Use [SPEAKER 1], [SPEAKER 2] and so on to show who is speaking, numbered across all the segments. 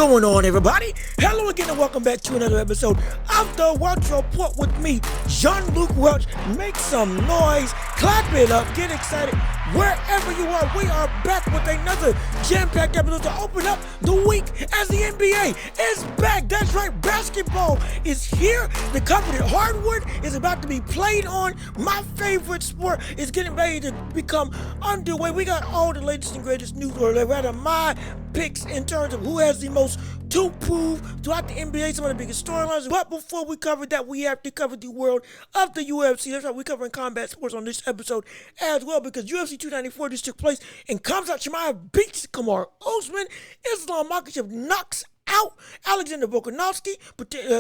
[SPEAKER 1] going on, everybody? Hello again and welcome back to another episode of the Welch Report with me, Jean-Luc Welch. Make some noise, clap it up, get excited. Wherever you are, we are back with another jam-packed episode to open up the week as the NBA is back. That's right, basketball is here. The coveted hardwood is about to be played on. My favorite sport is getting ready to become underway. We got all the latest and greatest news, or rather my picks in terms of who has the most to prove throughout the NBA, some of the biggest storylines. But before we cover that, we have to cover the world of the UFC. That's right, we're covering combat sports on this episode as well, because UFC 294 just took place, and Khamzat beats Kamaru Usman. Islam Makhachev knocks out Alexander Volkanovski,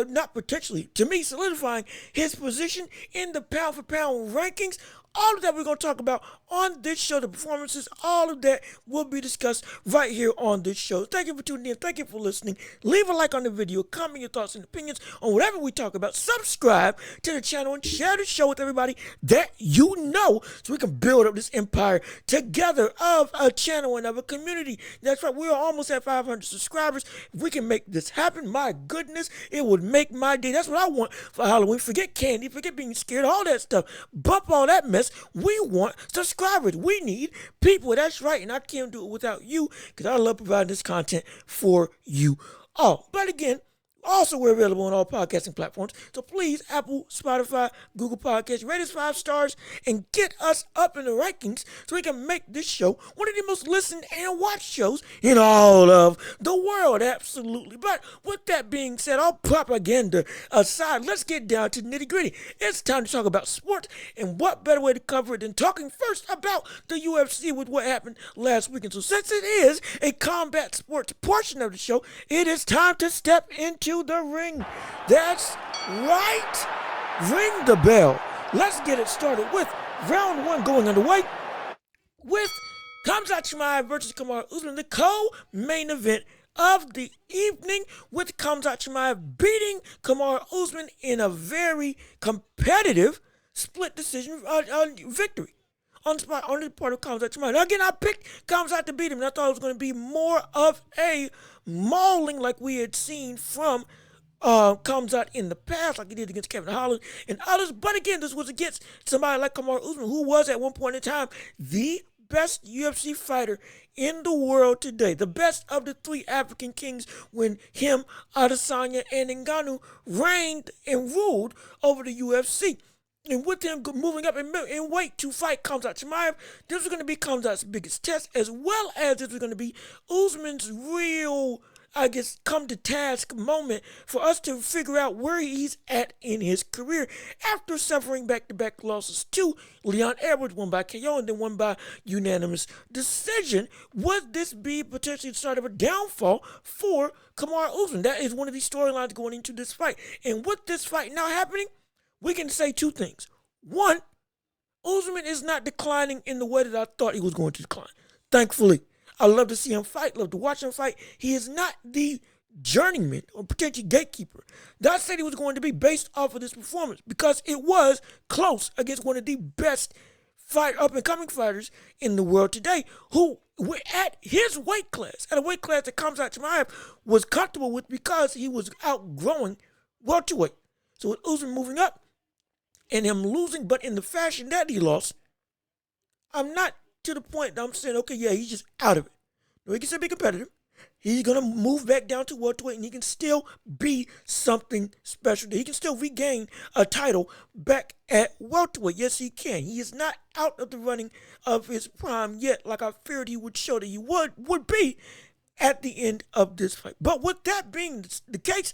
[SPEAKER 1] not potentially, to me, solidifying his position in the pound-for-pound rankings. All of that we're going to talk about on this show, the performances, all of that will be discussed right here on this show. Thank you for tuning in. Thank you for listening. Leave a like on the video. Comment your thoughts and opinions on whatever we talk about. Subscribe to the channel and share the show with everybody that you know so we can build up this empire together of a channel and of a community. That's right. We're almost at 500 subscribers. If we can make this happen, my goodness, it would make my day. That's what I want for Halloween. Forget candy. Forget being scared. All that stuff. Bump all that mess. We want subscribers. We need people. That's right. And I can't do it without you, because I love providing this content for you all. But again, also, we're available on all podcasting platforms. So please, Apple, Spotify, Google Podcasts, rate us 5 stars and get us up in the rankings so we can make this show one of the most listened and watched shows in all of the world. Absolutely. But with that being said, all propaganda aside, let's get down to the nitty gritty. It's time to talk about sports, and what better way to cover it than talking first about the UFC with what happened last weekend. So since it is a combat sports portion of the show, it is time to step into the ring. That's right. Ring the bell. Let's get it started with round 1 going underway with Khamzat versus Kamaru Usman, the co-main event of the evening, with Khamzat beating Kamaru Usman in a very competitive split decision victory on the part of Khamzat. Now, again, I picked Khamzat to beat him, and I thought it was going to be more of a mauling like we had seen from Khamzat in the past, like he did against Kevin Holland and others. But again, this was against somebody like Kamaru Usman, who was at one point in time the best UFC fighter in the world today, the best of the 3 African kings when him, Adesanya, and Ngannou reigned and ruled over the UFC. And with him moving up in weight to fight Khamzat, this was going to be Khamzat's biggest test, as well as this was going to be Usman's real, I guess, come to task moment for us to figure out where he's at in his career after suffering back-to-back losses to Leon Edwards, one by KO and then one by unanimous decision. Would this be potentially the start of a downfall for Kamaru Usman? That is one of the storylines going into this fight. And with this fight now happening, we can say 2 things. 1, Usman is not declining in the way that I thought he was going to decline. Thankfully. I love to see him fight, love to watch him fight. He is not the journeyman or potential gatekeeper that I said he was going to be based off of this performance, because it was close against one of the best up-and-coming fighters in the world today, who at his weight class, at a weight class that Khamzat was comfortable with because he was outgrowing welterweight. So with Usman moving up, and him losing, but in the fashion that he lost, I'm not to the point that I'm saying, okay, yeah, he's just out of it. No, he can still be competitive. He's going to move back down to welterweight, and he can still be something special. He can still regain a title back at welterweight. Yes, he can. He is not out of the running of his prime yet, like I feared he would show that he would be at the end of this fight. But with that being the case,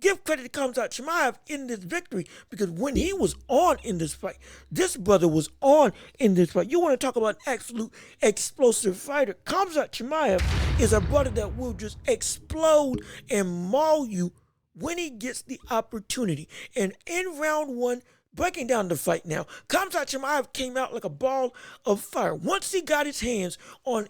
[SPEAKER 1] give credit to Khamzat in this victory, because when he was on in this fight, this brother was on in this fight. You want to talk about an absolute explosive fighter. Khamzat is a brother that will just explode and maul you when he gets the opportunity. And in round 1, breaking down the fight now, Khamzat came out like a ball of fire. Once he got his hands on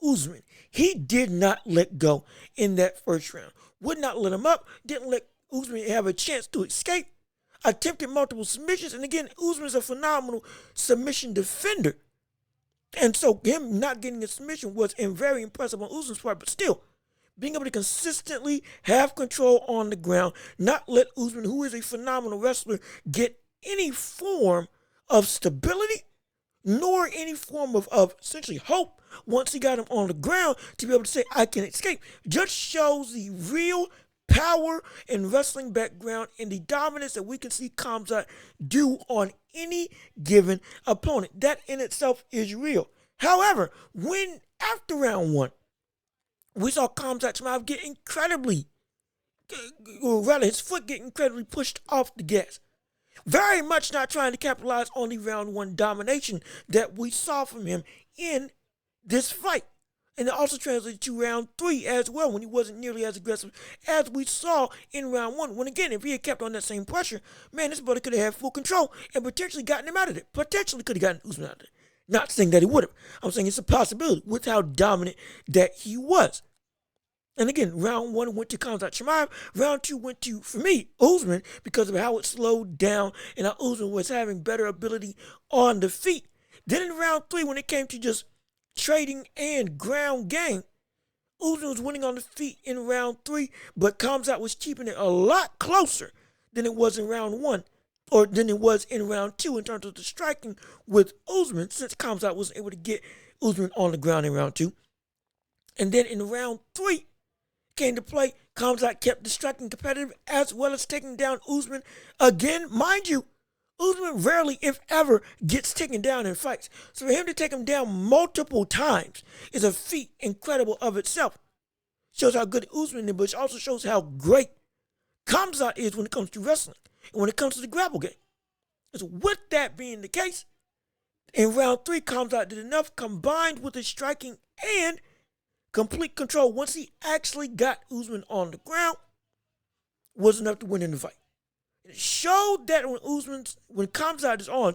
[SPEAKER 1] Usman, he did not let go in that first round. Would not let him up, didn't let Usman have a chance to escape, attempted multiple submissions, and again, Usman is a phenomenal submission defender. And so him not getting a submission was very impressive on Usman's part, but still, being able to consistently have control on the ground, not let Usman, who is a phenomenal wrestler, get any form of stability nor any form of essentially hope once he got him on the ground to be able to say, I can escape. Just shows the real power and wrestling background and the dominance that we can see Khamzat do on any given opponent. That in itself is real. However, when after round one, we saw Khamzat's mouth get incredibly, or rather his foot get incredibly pushed off the gas. Very much not trying to capitalize on the round one domination that we saw from him in this fight. And it also translated to round three as well, when he wasn't nearly as aggressive as we saw in round one. When again, if he had kept on that same pressure, man, this brother could have had full control and potentially gotten him out of it. Potentially could have gotten Usman out of it. Not saying that he would have. I'm saying it's a possibility with how dominant that he was. And again, round one went to Khamzat Chimaev. Round two went to, for me, Usman, because of how it slowed down and how Usman was having better ability on the feet. Then in round three, when it came to just trading and ground game, Usman was winning on the feet in round three, but Khamzat was keeping it a lot closer than it was in round one, or than it was in round two in terms of the striking with Usman, since Khamzat was able to get Usman on the ground in round two. And then in round three, came to play, Khamzat kept the striking competitive as well as taking down Usman. Again, mind you, Usman rarely, if ever, gets taken down in fights. So for him to take him down multiple times is a feat incredible of itself. Shows how good Usman is, but it also shows how great Khamzat is when it comes to wrestling and when it comes to the grapple game. So with that being the case, in round three, Khamzat did enough combined with his striking and complete control once he actually got Usman on the ground was enough to win in the fight. It showed that when Khamzat is on,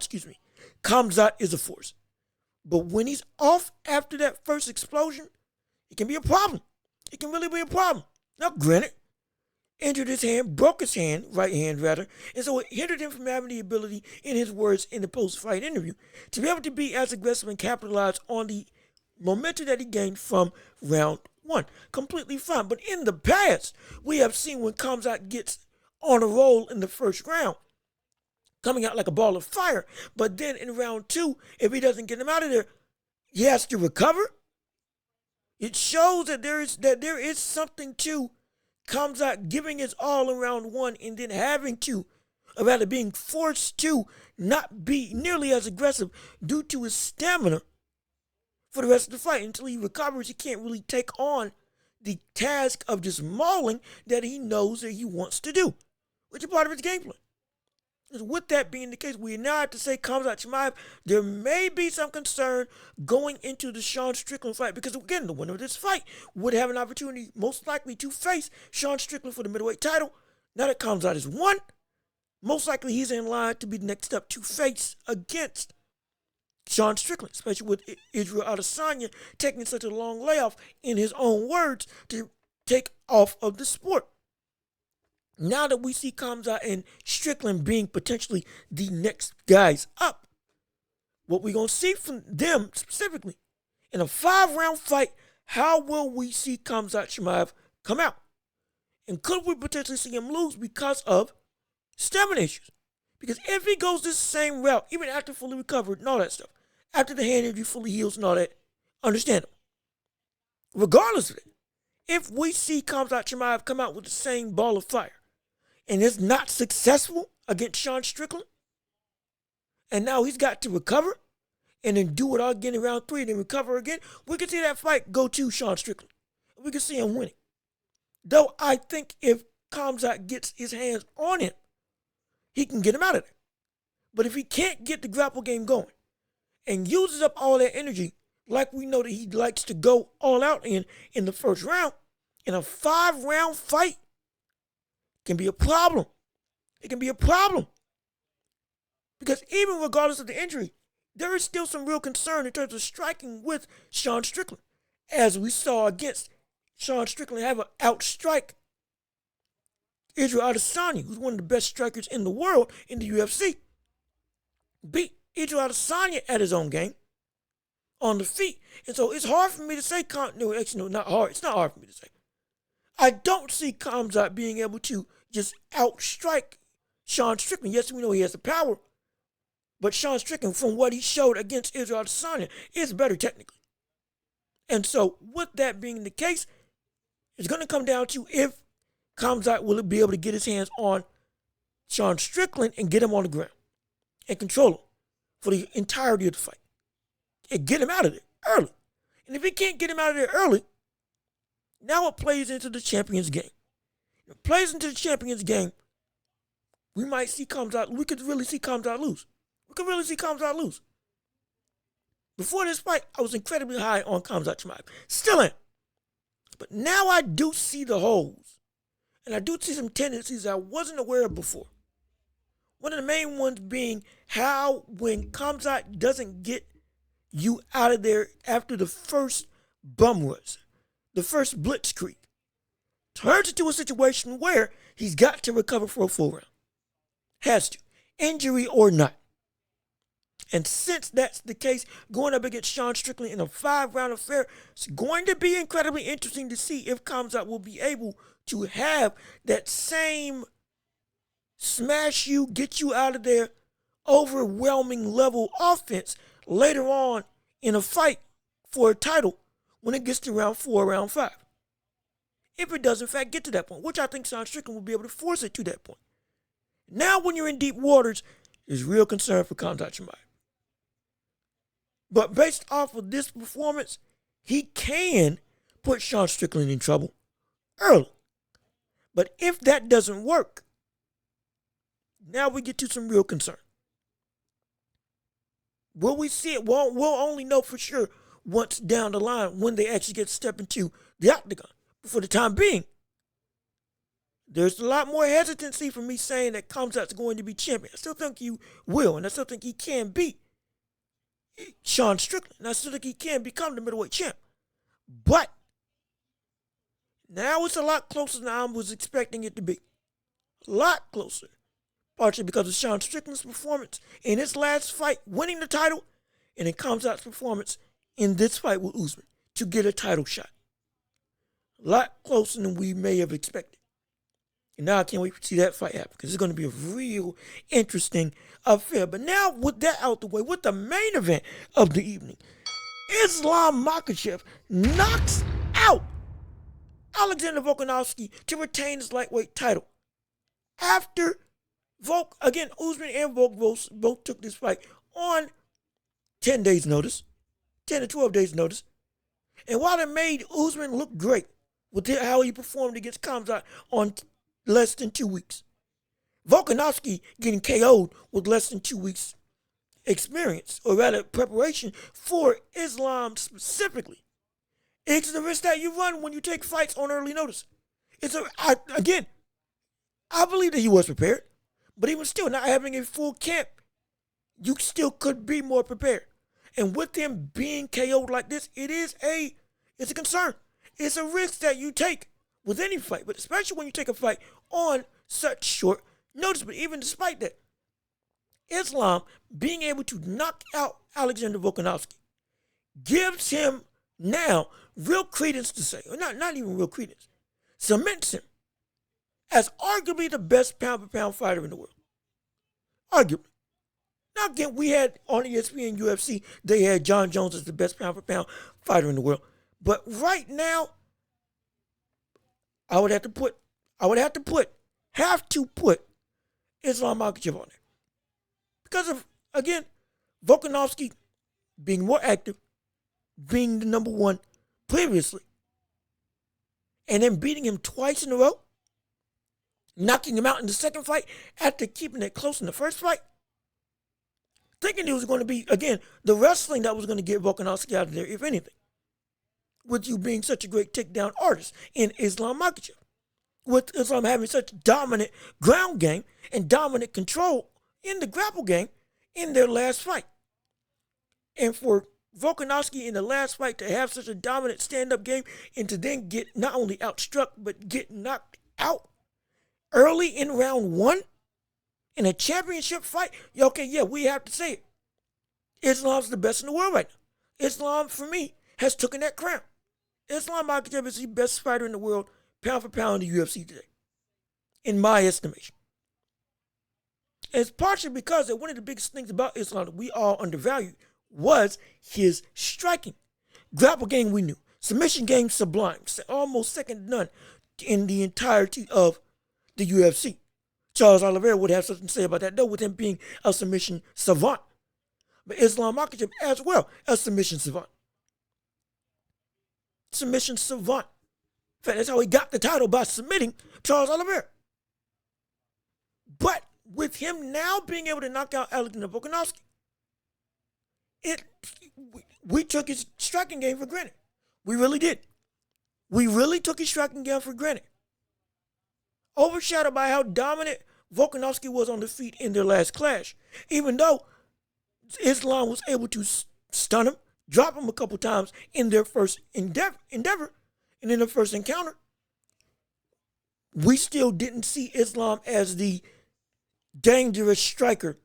[SPEAKER 1] Khamzat is a force. But when he's off after that first explosion, it can be a problem. It can really be a problem. Now, granted, injured his hand, broke his hand, right hand rather, and so it hindered him from having the ability, in his words in the post-fight interview, to be able to be as aggressive and capitalize on the momentum that he gained from round one. Completely fine. But in the past, we have seen when Khamzat gets on a roll in the first round, coming out like a ball of fire. But then in round two, if he doesn't get him out of there, he has to recover. It shows that there is something to Khamzat giving his all in round one and then having to, or rather being forced to not be nearly as aggressive due to his stamina for the rest of the fight. Until he recovers, he can't really take on the task of just mauling that he knows that he wants to do, which is part of his game plan. With that being the case, we now have to say Khamzat Chimaev, there may be some concern going into the Sean Strickland fight, because again, the winner of this fight would have an opportunity most likely to face Sean Strickland for the middleweight title. Now that Khamzat is won, most likely he's in line to be the next step to face against Sean Strickland, especially with Israel Adesanya taking such a long layoff, in his own words, to take off of the sport. Now that we see Khamzat and Strickland being potentially the next guys up, what we're going to see from them specifically in a 5-round fight, how will we see Khamzat Chimaev come out? And could we potentially see him lose because of stamina issues? Because if he goes this same route, even after fully recovered and all that stuff, after the hand injury fully heals and all that, understandable. Regardless of it, if we see Khamzat Chimaev come out with the same ball of fire and is not successful against Sean Strickland, and now he's got to recover and then do it all again in round three and then recover again, we can see that fight go to Sean Strickland. We can see him winning. Though I think if Khamzat gets his hands on him, he can get him out of there. But if he can't get the grapple game going and uses up all that energy, like we know that he likes to go all out in the first round, in a 5-round fight, it can be a problem. It can be a problem. Because even regardless of the injury, there is still some real concern in terms of striking with Sean Strickland, as we saw against Sean Strickland have an outstrike Israel Adesanya, who's one of the best strikers in the world in the UFC. Beat Israel Adesanya at his own game on the feet. And so it's hard for me to say, no, actually, no, not hard. It's not hard for me to say. I don't see Khamzat being able to just outstrike Sean Strickland. Yes, we know he has the power, but Sean Strickland, from what he showed against Israel Adesanya, is better technically. And so, with that being the case, it's going to come down to if Khamzat will be able to get his hands on Sean Strickland and get him on the ground and control him for the entirety of the fight and get him out of there early. And if he can't get him out of there early, now it plays into the champion's game. If it plays into the champion's game, we might see Khamzat. We could really see Khamzat lose. We could really see Khamzat lose. Before this fight, I was incredibly high on Khamzat Chimaev. Still am. But now I do see the holes. And I do see some tendencies I wasn't aware of before. One of the main ones being how when Khamzat doesn't get you out of there after the first bum rush, the first blitzkrieg, turns into a situation where he's got to recover for a full round. Has to. Injury or not. And since that's the case, going up against Sean Strickland in a 5-round affair, it's going to be incredibly interesting to see if Khamzat will be able to have that same smash you, get you out of there, overwhelming level offense later on in a fight for a title when it gets to round 4 or round 5. If it does in fact get to that point, which I think Sean Strickland will be able to force it to that point. Now when you're in deep waters, there's real concern for Khamzat Chimaev. But based off of this performance, he can put Sean Strickland in trouble early. But if that doesn't work, now we get to some real concern. Will we see it? We'll only know for sure once down the line when they actually get to step into the octagon. But for the time being, there's a lot more hesitancy for me saying that Khamzat's going to be champion. I still think he will, and I still think he can beat Sean Strickland. And I still think he can become the middleweight champ. But now it's a lot closer than I was expecting it to be. A lot closer. Partially because of Sean Strickland's performance in his last fight, winning the title, and it comes out performance in this fight with Usman to get a title shot. A lot closer than we may have expected. And now I can't wait to see that fight happen because it's going to be a real interesting affair. But now with that out the way, with the main event of the evening, Islam Makhachev knocks out Alexander Volkanovski to retain his lightweight title. After Volk, again, Usman and Volk both took this fight on 10 days' notice, 10 to 12 days' notice. And while it made Usman look great with how he performed against Khamzat on less than 2 weeks, Volkanovski getting KO'd with less than 2 weeks experience, or rather preparation for Islam specifically. It's the risk that you run when you take fights on early notice. I believe that he was prepared, but even still, not having a full camp, you still could be more prepared. And with him being KO'd like this, it's a concern. It's a risk that you take with any fight, but especially when you take a fight on such short notice. But even despite that, Islam being able to knock out Alexander Volkanovski gives him now real credence to say, or not even real credence, cements him as arguably the best pound-for-pound fighter in the world. Arguably. Now again, we had on ESPN UFC, they had John Jones as the best pound-for-pound fighter in the world. But right now, I would have to put Islam Makhachev on there. Because of, again, Volkanovski being more active, being the number one previously, and then beating him twice in a row, knocking him out in the second fight after keeping it close in the first fight, thinking it was going to be, again, the wrestling that was going to get Volkanovski out of there, if anything, with you being such a great takedown artist in Islam Makhachev, with Islam having such dominant ground game and dominant control in the grapple game in their last fight. And for Volkanovski in the last fight to have such a dominant stand-up game and to then get not only outstruck but get knocked out early in round 1 in a championship fight, we have to say it. Islam's the best in the world right now. Islam, for me, has taken that crown. Islam Makhachev is the best fighter in the world, pound for pound in the UFC today, in my estimation. And it's partially because that one of the biggest things about Islam that we all undervalued was his striking. Grapple game we knew. Submission game sublime. Almost second to none in the entirety of the UFC. Charles Oliveira would have something to say about that, though, with him being a submission savant. But Islam Makhachev as well, a submission savant. Submission savant. In fact, that's how he got the title, by submitting Charles Oliveira. But with him now being able to knock out Alexander Volkanovski, we took his striking game for granted. We really did. We really took his striking game for granted. Overshadowed by how dominant Volkanovski was on the feet in their last clash. Even though Islam was able to stun him, drop him a couple times in their first endeavor, and in their first encounter, we still didn't see Islam as the dangerous striker,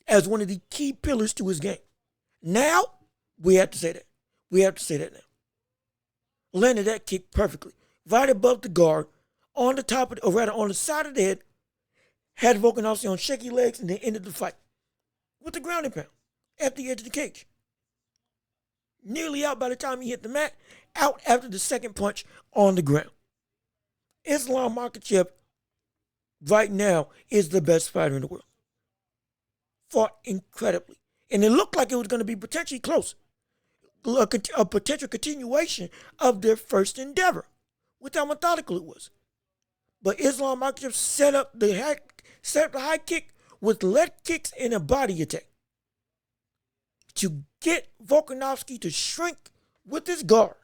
[SPEAKER 1] as one of the key pillars to his game. Now, we have to say that. We have to say that now. Landed that kick perfectly. Right above the guard, on the top of, or rather on the side of the head, had Volkanovski on shaky legs, and then ended the fight with the grounding pound at the edge of the cage. Nearly out by the time he hit the mat, out after the second punch on the ground. Islam Makhachev right now is the best fighter in the world. Fought incredibly. And it looked like it was going to be potentially close. A potential continuation of their first endeavor, with how methodical it was. But Islam Makhachev set up the high kick with leg kicks and a body attack to get Volkanovski to shrink with his guard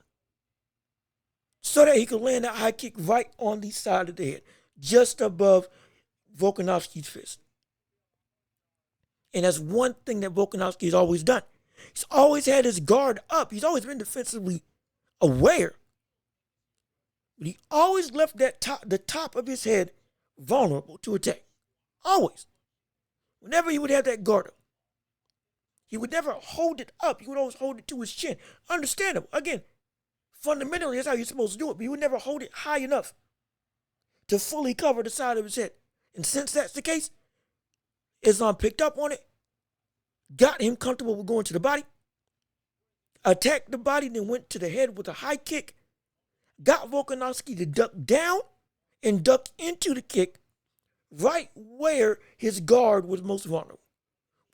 [SPEAKER 1] so that he could land that high kick right on the side of the head, just above Volkanovski's fist. And that's one thing that Volkanovski has always done. He's always had his guard up. He's always been defensively aware. But he always left the top of his head vulnerable to attack. Always. Whenever he would have that guard up, he would never hold it up. He would always hold it to his chin. Understandable. Again, fundamentally, that's how you're supposed to do it. But he would never hold it high enough to fully cover the side of his head. And since that's the case, Islam picked up on it, got him comfortable with going to the body, attacked the body, then went to the head with a high kick, got Volkanovski to duck down and duck into the kick right where his guard was most vulnerable,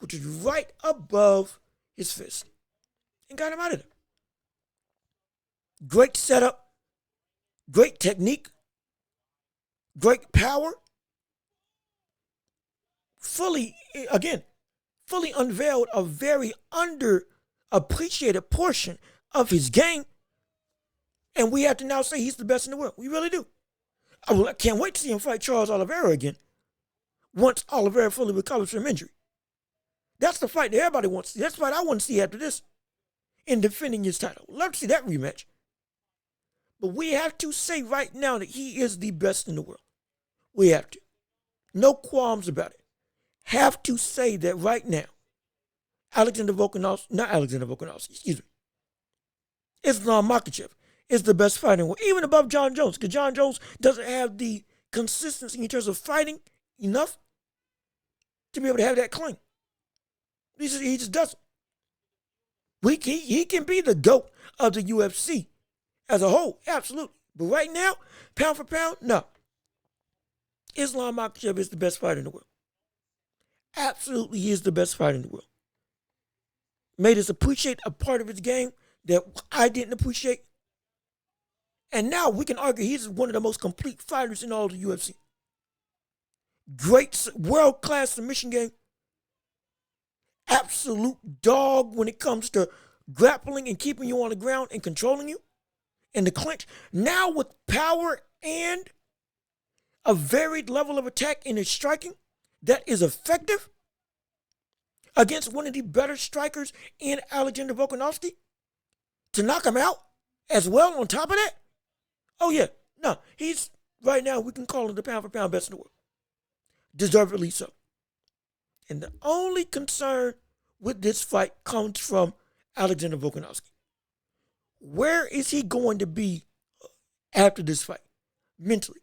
[SPEAKER 1] which is right above his fist, and got him out of there. Great setup, great technique, great power. Fully unveiled a very underappreciated portion of his game. And we have to now say he's the best in the world. We really do. I can't wait to see him fight Charles Oliveira again once Oliveira fully recovers from injury. That's the fight that everybody wants to see. That's the fight I want to see after this in defending his title. Love to see that rematch. But we have to say right now that he is the best in the world. We have to. No qualms about it. Have to say that right now. Islam Makhachev is the best fighter in the world, even above John Jones, because John Jones doesn't have the consistency in terms of fighting enough to be able to have that claim. He just doesn't. He can be the GOAT of the UFC as a whole, absolutely. But right now, pound for pound, no. Islam Makhachev is the best fighter in the world. Absolutely, he is the best fighter in the world. Made us appreciate a part of his game that I didn't appreciate. And now we can argue he's one of the most complete fighters in all of the UFC. Great world-class submission game. Absolute dog when it comes to grappling and keeping you on the ground and controlling you in the clinch. Now with power and a varied level of attack in his striking that is effective against one of the better strikers in Alexander Volkanovski to knock him out as well on top of that. Oh yeah, no, he's right now, we can call him the pound for pound best in the world. Deservedly so. And the only concern with this fight comes from Alexander Volkanovski. Where is he going to be after this fight, mentally.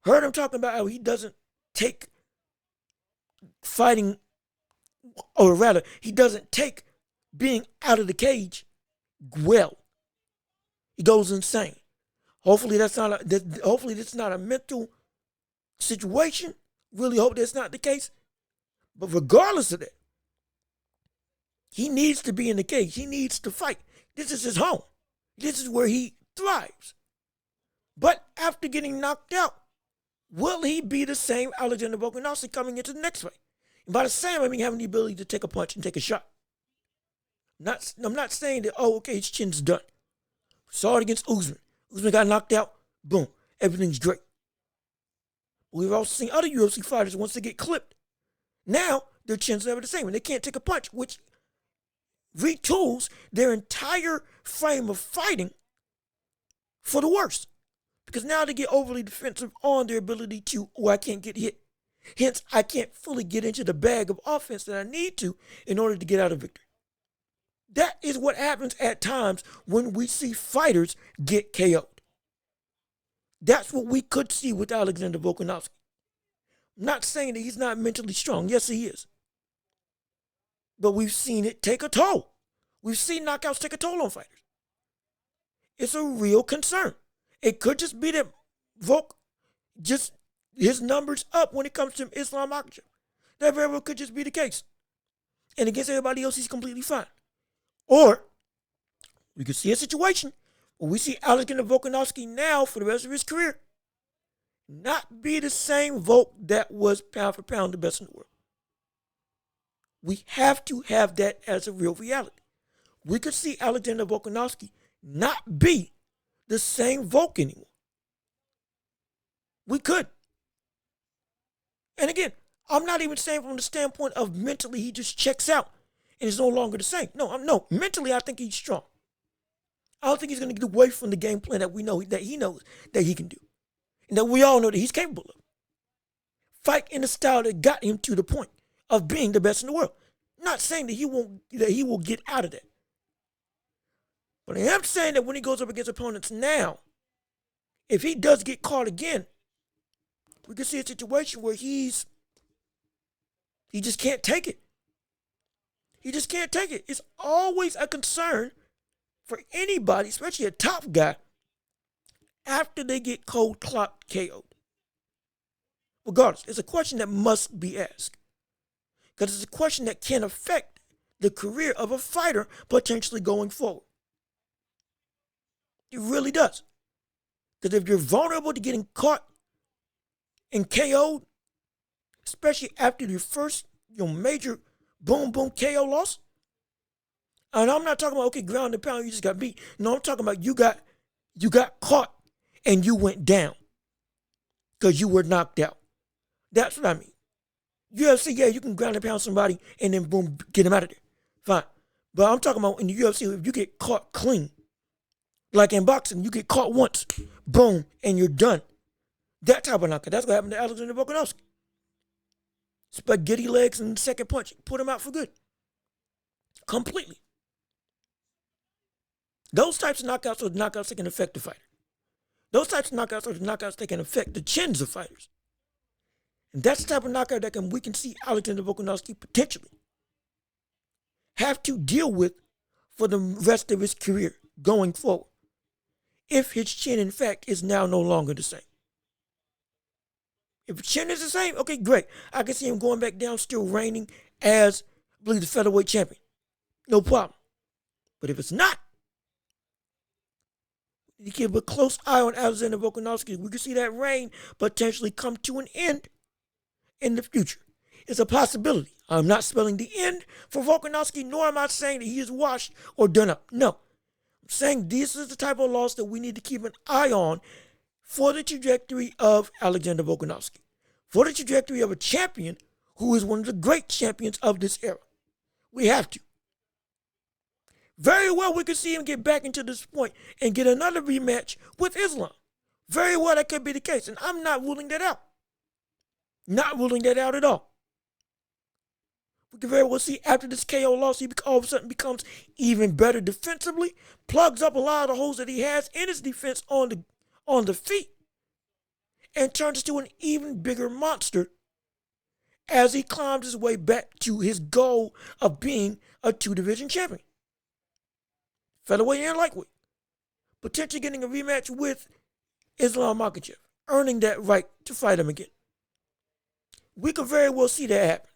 [SPEAKER 1] Heard him talking about how he doesn't take fighting, or rather, he doesn't take being out of the cage well. He goes insane. Hopefully that's not a mental situation. Really hope that's not the case. But regardless of that, he needs to be in the cage. He needs to fight. This is his home. This is where he thrives. But after getting knocked out, will he be the same Alexander Volkanovski coming into the next fight? And by the same, I mean having the ability to take a punch and take a shot. I'm not saying that, oh, okay, his chin's done. Saw it against Usman. Usman got knocked out. Boom. Everything's great. We've also seen other UFC fighters, once they get clipped, now their chin's never the same, and they can't take a punch, which retools their entire frame of fighting for the worse. Because now they get overly defensive on their ability to, oh, I can't get hit. Hence, I can't fully get into the bag of offense that I need to in order to get out of victory. That is what happens at times when we see fighters get KO'd. That's what we could see with Alexander Volkanovski. I'm not saying that he's not mentally strong. Yes, he is. But we've seen it take a toll. We've seen knockouts take a toll on fighters. It's a real concern. It could just be that Volk, just his numbers up when it comes to Islam Makhachev. That very well could just be the case. And against everybody else, he's completely fine. Or we could see a situation where we see Alexander Volkanovski now for the rest of his career not be the same Volk that was pound for pound the best in the world. We have to have that as a real reality. We could see Alexander Volkanovski not be the same Volk anymore. We could. And again, I'm not even saying from the standpoint of mentally he just checks out and is no longer the same. No, mentally I think he's strong. I don't think he's going to get away from the game plan that we know that he knows that he can do, and that we all know that he's capable of. Fight in a style that got him to the point of being the best in the world. Not saying that he will get out of that, but I am saying that when he goes up against opponents now, if he does get caught again, we could see a situation where he just can't take it. He just can't take it. It's always a concern for anybody, especially a top guy, after they get cold clocked KO'd. Regardless, it's a question that must be asked. Because it's a question that can affect the career of a fighter potentially going forward. It really does. Because if you're vulnerable to getting caught and KO'd, especially after your first major boom KO loss, and I'm not talking about, okay, ground and pound, you just got beat. No, I'm talking about you got caught and you went down because you were knocked out. That's what I mean. UFC, yeah, you can ground and pound somebody and then boom, get them out of there. Fine. But I'm talking about in the UFC, if you get caught clean, like in boxing, you get caught once, boom, and you're done. That type of knockout. That's what happened to Alexander Volkanovski. Spaghetti legs and second punch, put him out for good. Completely. Those types of knockouts are the knockouts that can affect the fighter. Those types of knockouts are the knockouts that can affect the chins of fighters. And that's the type of knockout that we can see Alexander Volkanovski potentially have to deal with for the rest of his career going forward, if his chin, in fact, is now no longer the same. If his chin is the same, okay, great. I can see him going back down, still reigning as, I believe, the featherweight champion. No problem. But if it's not, you keep a close eye on Alexander Volkanovski. We can see that reign potentially come to an end in the future. It's a possibility. I'm not spelling the end for Volkanovski, nor am I saying that he is washed or done up. No. I'm saying this is the type of loss that we need to keep an eye on for the trajectory of Alexander Volkanovski, for the trajectory of a champion who is one of the great champions of this era. We have to. Very well, we could see him get back into this point and get another rematch with Islam. Very well, that could be the case, and I'm not ruling that out. Not ruling that out at all. We can very well see after this KO loss, he all of a sudden becomes even better defensively, plugs up a lot of the holes that he has in his defense on the feet, and turns into an even bigger monster as he climbs his way back to his goal of being a 2-division champion. Featherweight and lightweight. Potentially getting a rematch with Islam Makhachev, earning that right to fight him again. We could very well see that happen.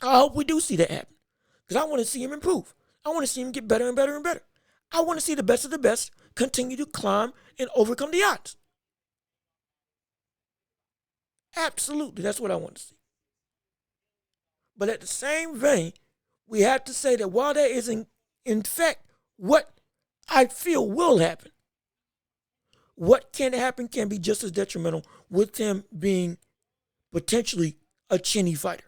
[SPEAKER 1] I hope we do see that happen, because I want to see him improve. I want to see him get better and better and better. I want to see the best of the best continue to climb and overcome the odds. Absolutely, that's what I want to see. But at the same vein, we have to say that while that isn't, in fact, what I feel will happen, what can happen can be just as detrimental with him being potentially a chinny fighter.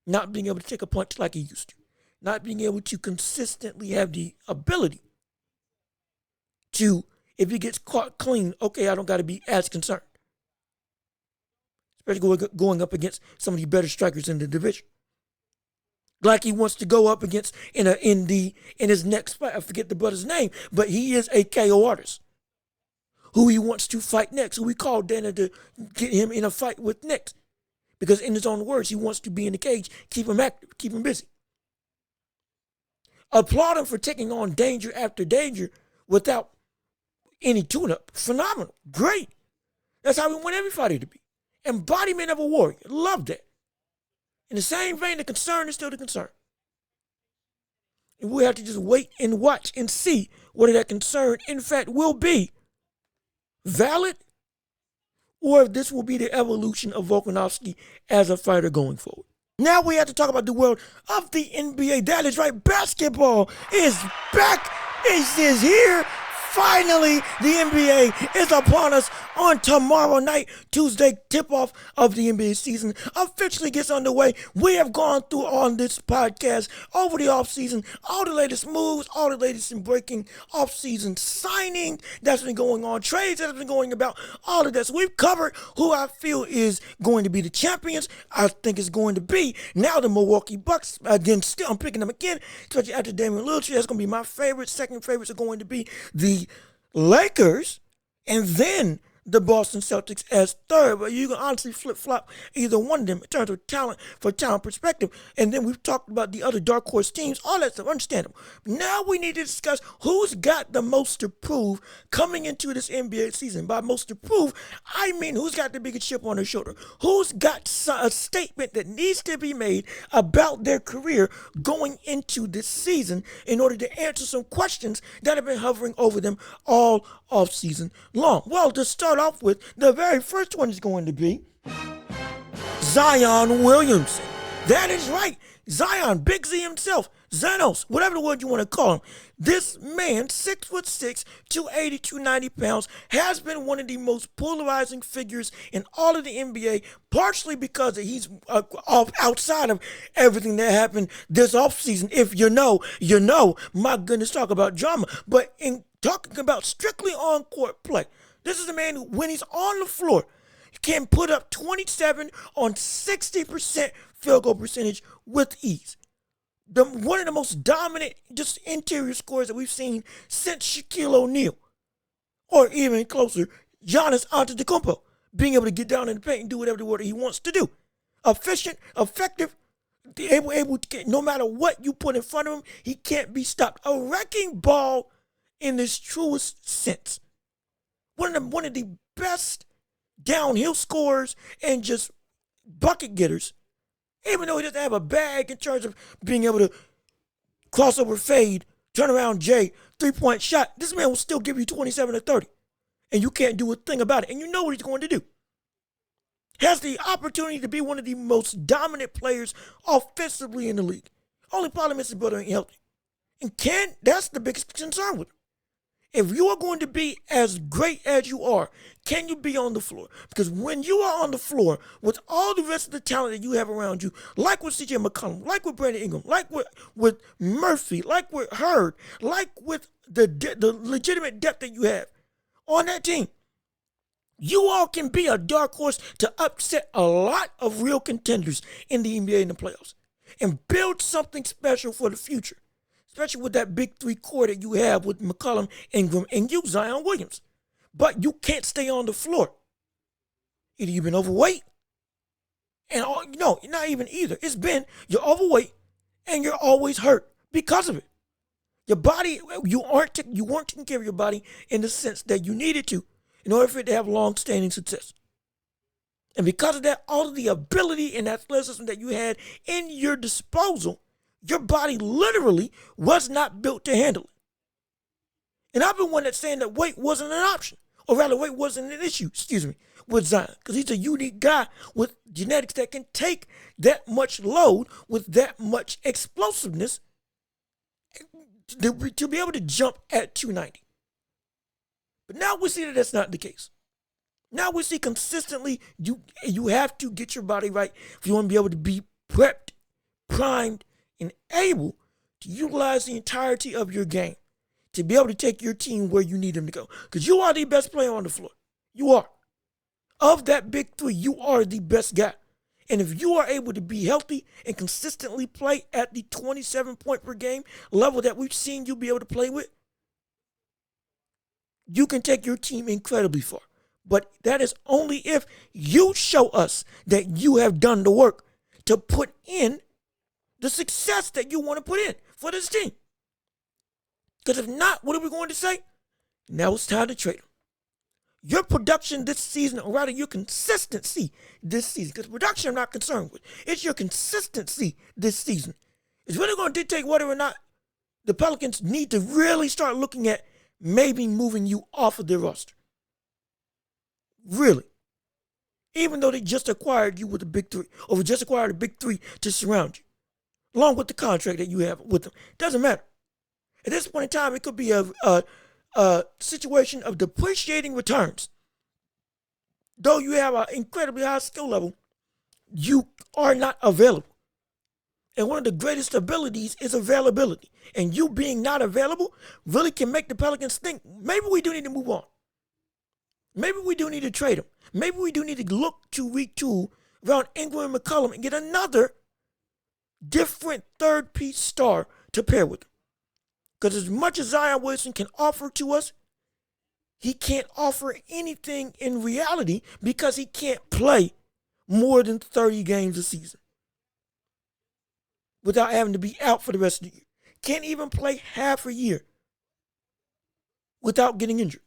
[SPEAKER 1] Not being able to take a punch like he used to. Not being able to consistently have the ability to, if he gets caught clean, okay, I don't got to be as concerned. Especially going up against some of the better strikers in the division. Like he wants to go up against in his next fight. I forget the brother's name, but he is a KO artist who he wants to fight next, who we called Dana to get him in a fight with next. Because in his own words, he wants to be in the cage, keep him active, keep him busy. Applaud him for taking on danger after danger without any tune-up. Phenomenal. Great. That's how we want every fighter to be. Embodiment of a warrior. Love that. In the same vein, the concern is still the concern. And we have to just wait and watch and see whether that concern, in fact, will be valid, or if this will be the evolution of Volkanovski as a fighter going forward. Now we have to talk about the world of the NBA. That is right, basketball is back. It is here. Finally, the NBA is upon us on tomorrow night. Tuesday, tip-off of the NBA season officially gets underway. We have gone through on this podcast over the offseason, all the latest moves, all the latest in breaking offseason signing that's been going on, trades that have been going about, all of that. So we've covered who I feel is going to be the champions. I think it's going to be now the Milwaukee Bucks. Again, still, I'm picking them again, especially after Damian Lillard. That's going to be my favorite. Second favorites are going to be the Lakers, and then the Boston Celtics as third. But you can honestly flip-flop either one of them in terms of talent, for talent perspective. And then we've talked about the other dark horse teams, all that stuff, understandable. Now we need to discuss who's got the most to prove coming into this NBA season. By most to prove, I mean who's got the biggest chip on their shoulder. Who's got a statement that needs to be made about their career going into this season in order to answer some questions that have been hovering over them all off-season long. Well, to start off with, the very first one is going to be Zion Williamson. That is right. Zion, Big Z himself, Xanos, whatever the word you want to call him. This man, 6'6", 280, 290 pounds, has been one of the most polarizing figures in all of the NBA, partially because he's outside of everything that happened this offseason. If you know, you know. My goodness, talk about drama. But in talking about strictly on-court play, this is a man who, when he's on the floor, can put up 27 on 60% field goal percentage with ease. One of the most dominant just interior scorers that we've seen since Shaquille O'Neal, or even closer, Giannis Antetokounmpo, being able to get down in the paint and do whatever he wants to do. Efficient, effective, able to get, no matter what you put in front of him, he can't be stopped. A wrecking ball in this truest sense. One of the best downhill scorers and just bucket getters. Even though he doesn't have a bag in terms of being able to crossover fade, turn around J, three-point shot, this man will still give you 27 or 30. And you can't do a thing about it. And you know what he's going to do. Has the opportunity to be one of the most dominant players offensively in the league. Only problem is his brother ain't healthy. And that's the biggest concern with him. If you are going to be as great as you are, can you be on the floor? Because when you are on the floor with all the rest of the talent that you have around you, like with CJ McCollum, like with Brandon Ingram, like with Murphy, like with Hurd, like with the legitimate depth that you have on that team, you all can be a dark horse to upset a lot of real contenders in the NBA in the playoffs. and build something special for the future, especially with that big three core that you have with McCollum, Ingram, and you, Zion Williams. But you can't stay on the floor. Either you've been overweight, and no, not even either. It's been you're overweight and you're always hurt because of it. Your body, you weren't taking care of your body in the sense that you needed to in order for it to have long-standing success. And because of that, all of the ability and athleticism that you had in your disposal, your body literally was not built to handle it. And I've been one that's saying that weight wasn't an option, or rather weight wasn't an issue, with Zion, because he's a unique guy with genetics that can take that much load with that much explosiveness to be able to jump at 290. But now we see that that's not the case. Now we see consistently you have to get your body right if you want to be able to be prepped, primed, and able to utilize the entirety of your game to be able to take your team where you need them to go. Because you are the best player on the floor. You are. Of that big three, you are the best guy. And if you are able to be healthy and consistently play at the 27 point per game level that we've seen you be able to play with, you can take your team incredibly far. But that is only if you show us that you have done the work to put in the success that you want to put in for this team. Because if not, what are we going to say? Now it's time to trade him. Your production this season, or rather your consistency this season, because production I'm not concerned with. It's your consistency this season. It's really going to dictate whether or not the Pelicans need to really start looking at maybe moving you off of their roster. Really. Even though they just acquired you with the big three, or just acquired a big three to surround you, along with the contract that you have with them. Doesn't matter. At this point in time, it could be a situation of depreciating returns. Though you have an incredibly high skill level, you are not available. And one of the greatest abilities is availability. And you being not available really can make the Pelicans think, maybe we do need to move on. Maybe we do need to trade him. Maybe we do need to look to retool around Ingram and McCollum and get another different third-piece star to pair with him. Because as much as Zion Williamson can offer to us, he can't offer anything in reality because he can't play more than 30 games a season without having to be out for the rest of the year. Can't even play half a year without getting injured.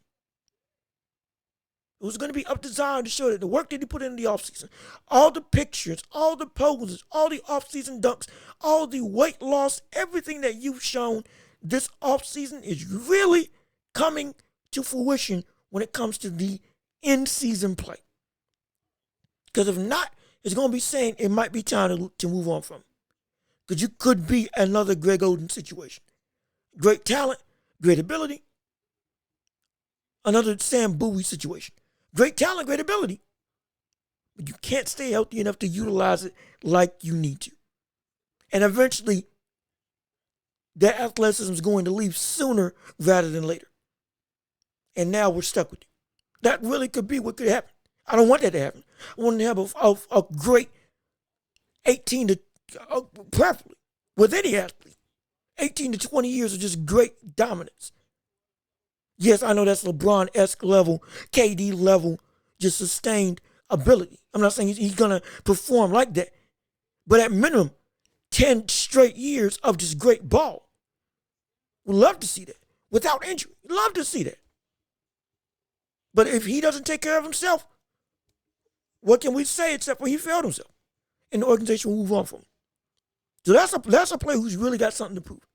[SPEAKER 1] It was going to be up to Zion to show that the work that he put in the offseason, all the pictures, all the poses, all the offseason dunks, all the weight loss, everything that you've shown this offseason is really coming to fruition when it comes to the in-season play. Because if not, it's going to be saying it might be time to move on from him. Because you could be another Greg Oden situation. Great talent, great ability. Another Sam Bowie situation. Great talent, great ability. But you can't stay healthy enough to utilize it like you need to. And eventually, that athleticism is going to leave sooner rather than later. And now we're stuck with it. That really could be what could happen. I don't want that to happen. I want to have a great 18 to, preferably, with any athlete, 18 to 20 years of just great dominance. Yes, I know that's LeBron-esque level, KD level, just sustained ability. I'm not saying he's going to perform like that. But at minimum, 10 straight years of just great ball. We'd love to see that. Without injury. We'd love to see that. But if he doesn't take care of himself, what can we say except for he failed himself? And the organization will move on from him. So that's a player who's really got something to prove.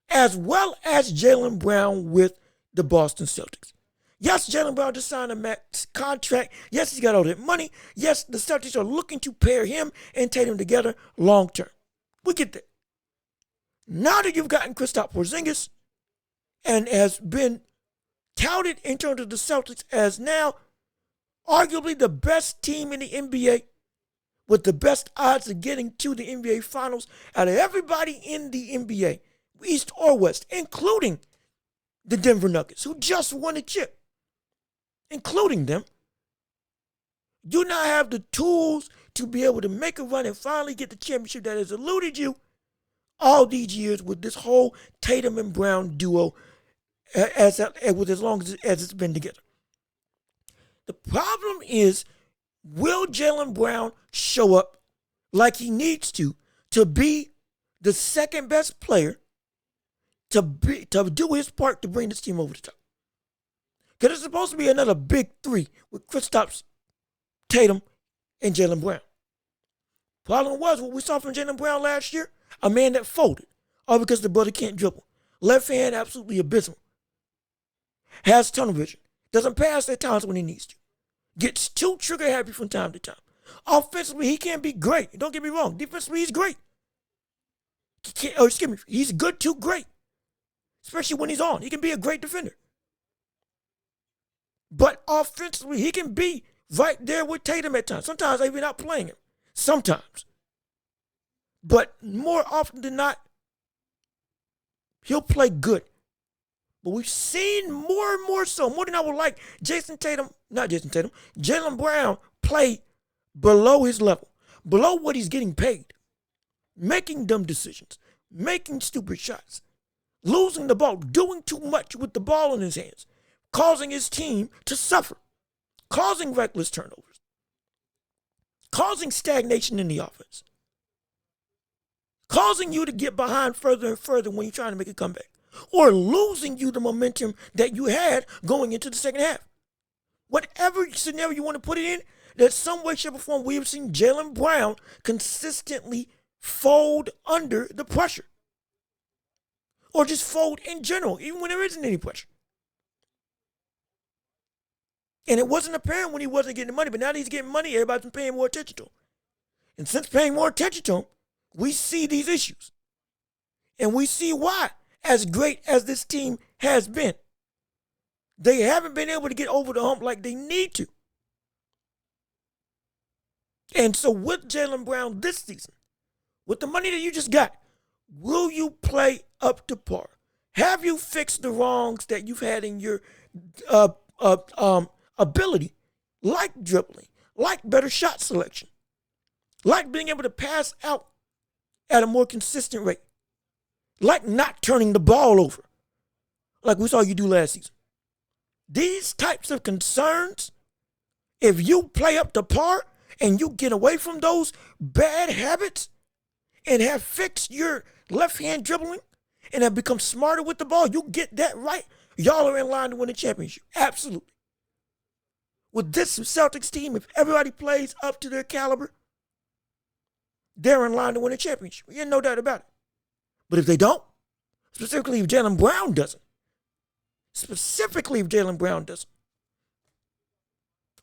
[SPEAKER 1] As well as Jaylen Brown with the Boston Celtics. Yes, Jaylen Brown just signed a max contract. Yes, he's got all that money. Yes, the Celtics are looking to pair him and Tatum together long term. We get that. Now that you've gotten Kristaps Porzingis and has been touted in terms of the Celtics as now arguably the best team in the NBA with the best odds of getting to the NBA Finals out of everybody in the NBA, East or West, including the Denver Nuggets, who just won a chip, including them, do not have the tools to be able to make a run and finally get the championship that has eluded you all these years with this whole Tatum and Brown duo with as long as it's been together. The problem is, will Jaylen Brown show up like he needs to be the second best player to do his part to bring this team over the top? Because it's supposed to be another big three with Kristaps, Tatum, and Jaylen Brown. Problem was, what we saw from Jaylen Brown last year, a man that folded, all because the brother can't dribble. Left hand, absolutely abysmal. Has tunnel vision. Doesn't pass at times when he needs to. Gets too trigger happy from time to time. Offensively, he can be great. Don't get me wrong. Defensively, he's great. He's good to great. Especially when he's on. He can be a great defender. But offensively, he can be right there with Tatum at times. Sometimes even not playing him. Sometimes. But more often than not, he'll play good. But we've seen more and more so, more than I would like, Jaylen Brown play below his level, below what he's getting paid, making dumb decisions, making stupid shots, losing the ball, doing too much with the ball in his hands, causing his team to suffer, causing reckless turnovers, causing stagnation in the offense, causing you to get behind further and further when you're trying to make a comeback, or losing you the momentum that you had going into the second half. Whatever scenario you want to put it in, there's some way, shape, or form we have seen Jaylen Brown consistently fold under the pressure. Or just fold in general, even when there isn't any pressure. And it wasn't apparent when he wasn't getting money, but now that he's getting money, everybody's been paying more attention to him. And since paying more attention to him, we see these issues. And we see why, as great as this team has been, they haven't been able to get over the hump like they need to. And so with Jaylen Brown this season, with the money that you just got, will you play up to par? Have you fixed the wrongs that you've had in your ability, like dribbling, like better shot selection, like being able to pass out at a more consistent rate, like not turning the ball over, like we saw you do last season? These types of concerns, if you play up to par and you get away from those bad habits and have fixed your left-hand dribbling and have become smarter with the ball, you get that right, y'all are in line to win the championship. Absolutely. With this Celtics team, if everybody plays up to their caliber, they're in line to win a championship. Yeah, no doubt about it. But if they don't, specifically if Jaylen Brown doesn't,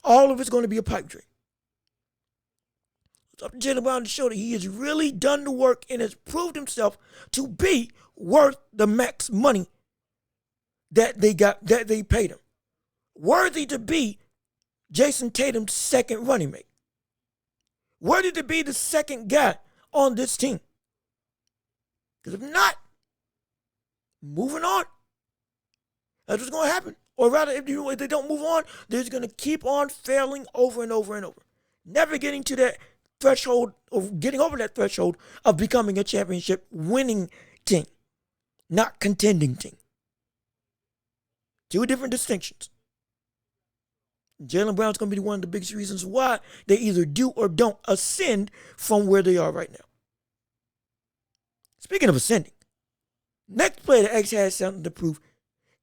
[SPEAKER 1] all of it's going to be a pipe dream. It's up to Jaylen Brown to show that he has really done the work and has proved himself to be worth the max money that they paid him. Worthy to be Jason Tatum's second running mate. Worthy to be the second guy on this team. Because if not, moving on, that's what's going to happen. Or rather, if they don't move on, they're just going to keep on failing over and over and over. Never getting to that threshold, or getting over that threshold of becoming a championship winning team, not contending team. Two different distinctions. Jaylen Brown's going to be one of the biggest reasons why they either do or don't ascend from where they are right now. Speaking of ascending, next player that actually has something to prove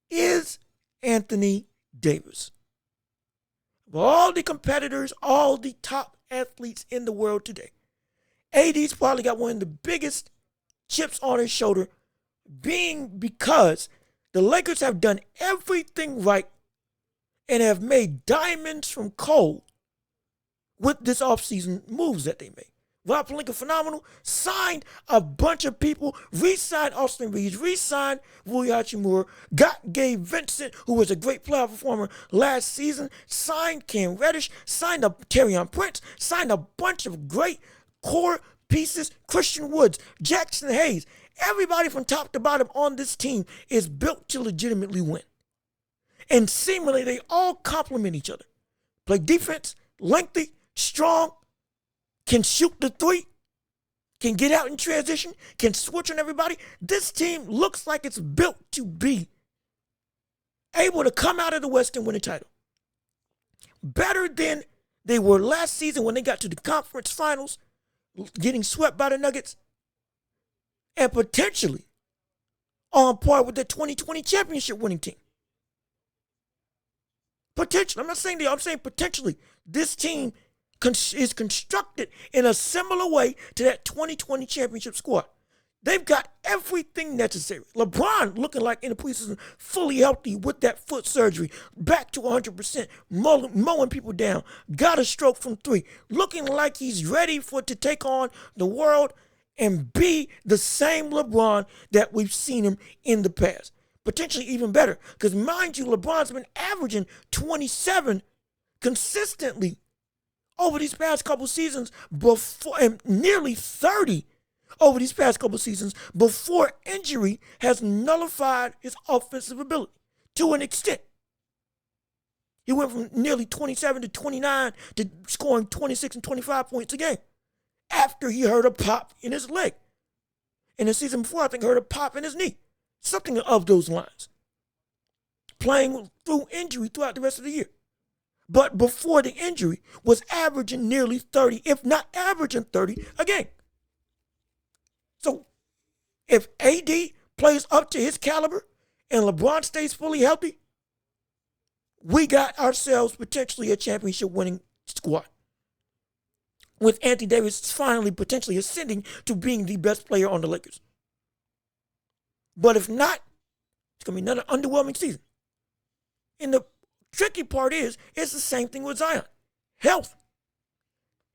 [SPEAKER 1] is Anthony Davis. Of all the competitors, all the top athletes in the world today, AD's probably got one of the biggest chips on his shoulder, because the Lakers have done everything right and have made diamonds from coal with this offseason moves that they made. Rob Pelinka, phenomenal. Signed a bunch of people. Re-signed Austin Reeves. Re-signed Rui Hachimura. Got Gabe Vincent, who was a great playoff performer last season. Signed Cam Reddish. Signed a Taurean Prince. Signed a bunch of great core pieces. Christian Woods. Jackson Hayes. Everybody from top to bottom on this team is built to legitimately win. And seemingly they all complement each other. Play defense, lengthy, strong, can shoot the three, can get out in transition, can switch on everybody. This team looks like it's built to be able to come out of the West and win a title. Better than they were last season when they got to the conference finals, getting swept by the Nuggets, and potentially on par with the 2020 championship winning team. Potentially. I'm not saying I'm saying potentially. This team is constructed in a similar way to that 2020 championship squad. They've got everything necessary. LeBron looking like in the preseason fully healthy with that foot surgery, back to 100%, mowing people down, got a stroke from three, looking like he's ready to take on the world and be the same LeBron that we've seen him in the past. Potentially even better, because mind you, LeBron's been averaging 27 consistently over these past couple seasons, and nearly 30 over these past couple seasons before injury has nullified his offensive ability to an extent. He went from nearly 27 to 29 to scoring 26 and 25 points a game after he heard a pop in his leg. In the season before, I think he heard a pop in his knee. Something of those lines. Playing through injury throughout the rest of the year. But before the injury was averaging nearly 30, if not averaging 30 a game. So if AD plays up to his caliber and LeBron stays fully healthy, we got ourselves potentially a championship winning squad. With Anthony Davis finally potentially ascending to being the best player on the Lakers. But if not, it's going to be another underwhelming season. And the tricky part is, it's the same thing with Zion. Health.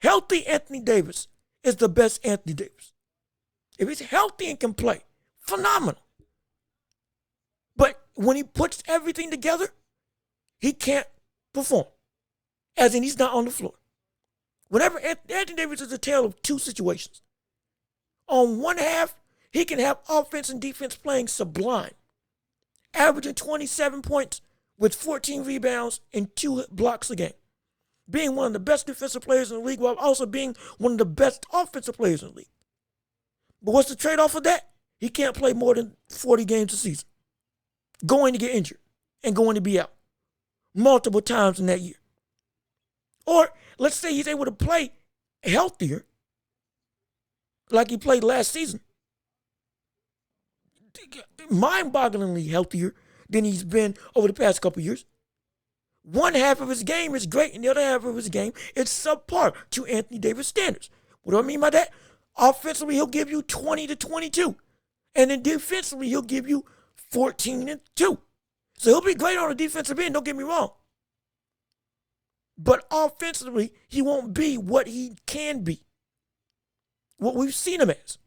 [SPEAKER 1] Healthy Anthony Davis is the best Anthony Davis. If he's healthy and can play, phenomenal. But when he puts everything together, he can't perform. As in, he's not on the floor. Whenever Anthony Davis is a tale of two situations. On one half, he can have offense and defense playing sublime, averaging 27 points with 14 rebounds and 2 blocks a game, being one of the best defensive players in the league while also being one of the best offensive players in the league. But what's the trade-off of that? He can't play more than 40 games a season, going to get injured and going to be out multiple times in that year. Or let's say he's able to play healthier like he played last season. Mind-bogglingly healthier than he's been over the past couple years. One half of his game is great, and the other half of his game is subpar to Anthony Davis standards. What do I mean by that? Offensively, he'll give you 20 to 22. And then defensively, he'll give you 14 and 2. So he'll be great on the defensive end, don't get me wrong. But offensively, he won't be what he can be. What we've seen him as.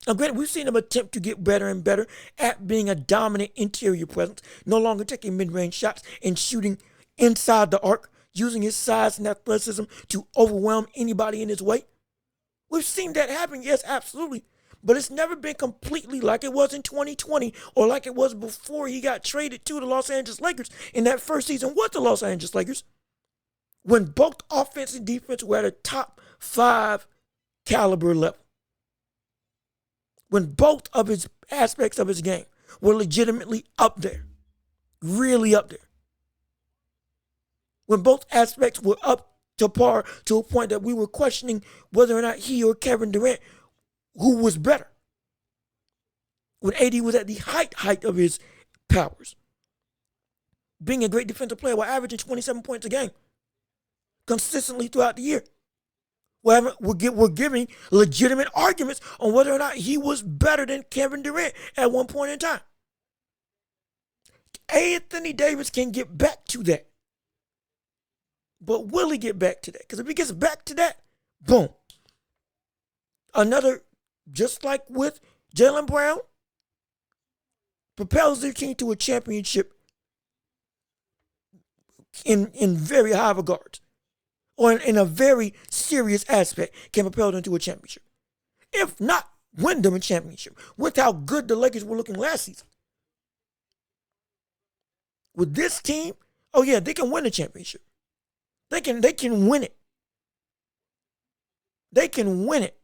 [SPEAKER 1] Now, granted, we've seen him attempt to get better and better at being a dominant interior presence, no longer taking mid-range shots and shooting inside the arc, using his size and athleticism to overwhelm anybody in his way. We've seen that happen, yes, absolutely. But it's never been completely like it was in 2020 or like it was before he got traded to the Los Angeles Lakers in that first season with the Los Angeles Lakers, when both offense and defense were at a top 5 caliber level. When both of his aspects of his game were legitimately up there, really up there. When both aspects were up to par to a point that we were questioning whether or not he or Kevin Durant, who was better. When AD was at the height of his powers. Being a great defensive player while averaging 27 points a game consistently throughout the year. We're giving legitimate arguments on whether or not he was better than Kevin Durant at one point in time. Anthony Davis can get back to that. But will he get back to that? Because if he gets back to that, boom. Another, just like with Jaylen Brown, propels their team to a championship in very high regards. Or in a very serious aspect, can propel them to a championship. If not, win them a championship. With how good the Lakers were looking last season. With this team, oh yeah, they can win a championship. They can win it. they can win it.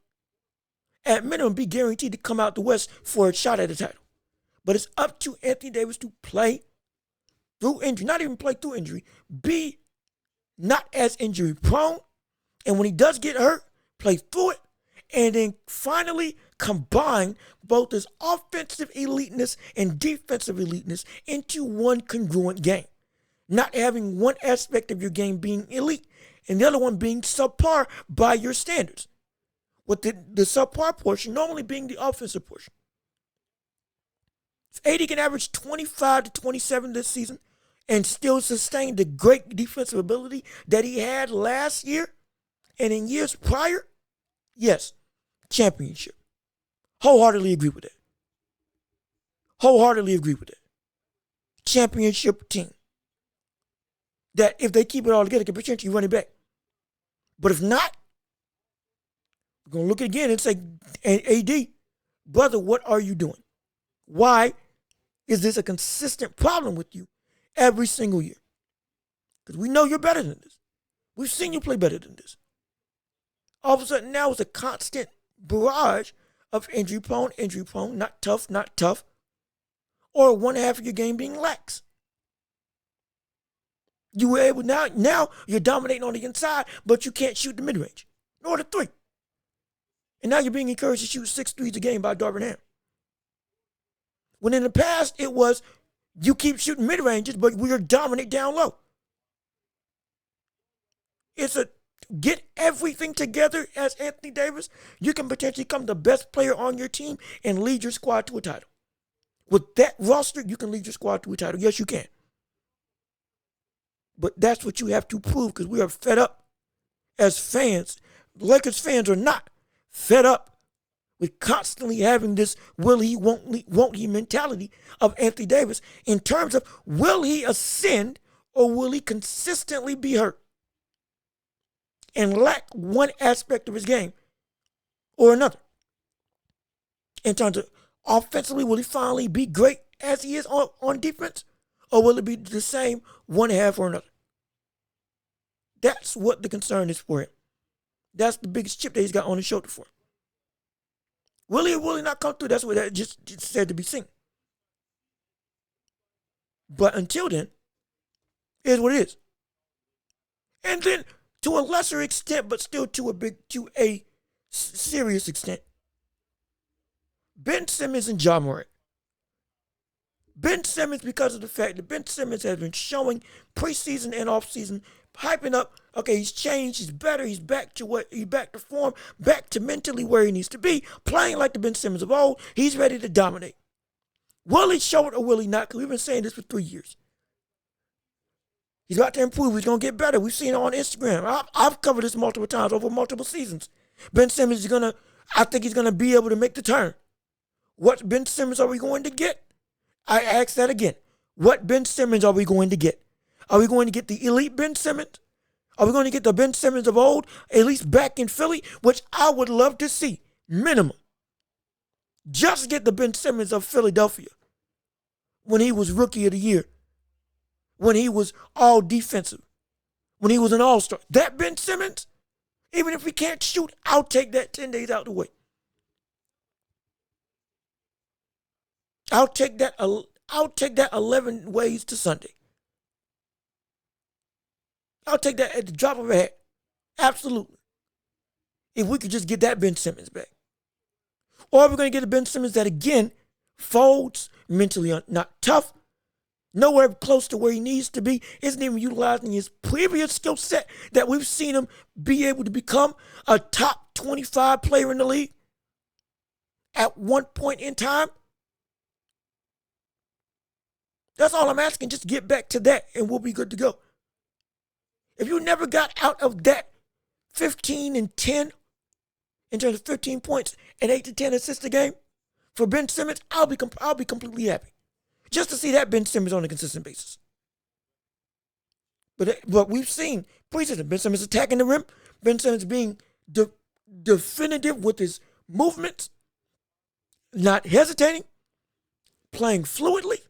[SPEAKER 1] At minimum, be guaranteed to come out the West for a shot at the title. But it's up to Anthony Davis to play through injury, not even play through injury, be not as injury prone. And when he does get hurt, play through it. And then finally combine both his offensive eliteness and defensive eliteness into one congruent game. Not having one aspect of your game being elite and the other one being subpar by your standards. With the subpar portion normally being the offensive portion. If AD can average 25 to 27 this season and still sustain the great defensive ability that he had last year and in years prior, yes, championship. Wholeheartedly agree with that. Wholeheartedly agree with that. Championship team. That if they keep it all together, can potentially run it back. But if not, we're going to look again and say, AD, brother, what are you doing? Why is this a consistent problem with you every single year? Because we know you're better than this. We've seen you play better than this. All of a sudden now it's a constant barrage of injury prone, not tough, or one half of your game being lax. You were able, now you're dominating on the inside, but you can't shoot the mid-range, nor the three. And now you're being encouraged to shoot 6 threes a game by Darvin Ham. When in the past, it was, you keep shooting mid-ranges, but we are dominant down low. It's a get everything together as Anthony Davis. You can potentially become the best player on your team and lead your squad to a title. With that roster, you can lead your squad to a title. Yes, you can. But that's what you have to prove because we are fed up as fans. Lakers fans are not fed up with constantly having this will he, won't he mentality of Anthony Davis in terms of will he ascend or will he consistently be hurt and lack one aspect of his game or another. In terms of offensively, will he finally be great as he is on defense or will it be the same one half or another? That's what the concern is for him. That's the biggest chip that he's got on his shoulder for him. Will he or will he not come through? That's what that just said to be seen. But until then, here's what it is. And then, to a lesser extent, but still to a serious extent, Ben Simmons and Ja Morant. Ben Simmons, because of the fact that Ben Simmons has been showing preseason and offseason, hyping up, okay, he's changed, he's better, he's back to form, back to mentally where he needs to be, playing like the Ben Simmons of old, he's ready to dominate. Will he show it or will he not? Because we've been saying this for 3 years. He's about to improve, he's going to get better. We've seen it on Instagram. I've covered this multiple times over multiple seasons. Ben Simmons is I think he's going to be able to make the turn. What Ben Simmons are we going to get? I ask that again. What Ben Simmons are we going to get? Are we going to get the elite Ben Simmons? Are we going to get the Ben Simmons of old, at least back in Philly, which I would love to see, minimum. Just get the Ben Simmons of Philadelphia when he was Rookie of the Year, when he was all defensive, when he was an all-star. That Ben Simmons, even if he can't shoot, I'll take that 10 days out the way. I'll take that 11 ways to Sunday. I'll take that at the drop of a hat. Absolutely. If we could just get that Ben Simmons back. Or we're going to get a Ben Simmons that, again, folds, mentally not tough, nowhere close to where he needs to be, isn't even utilizing his previous skill set that we've seen him be able to become a top 25 player in the league at one point in time. That's all I'm asking. Just get back to that and we'll be good to go. If you never got out of that 15 and 10 in terms of 15 points and 8 to 10 assists a game for Ben Simmons, I'll be completely happy. Just to see that Ben Simmons on a consistent basis. But we've seen preseason Ben Simmons attacking the rim, Ben Simmons being definitive with his movements, not hesitating, playing fluidly,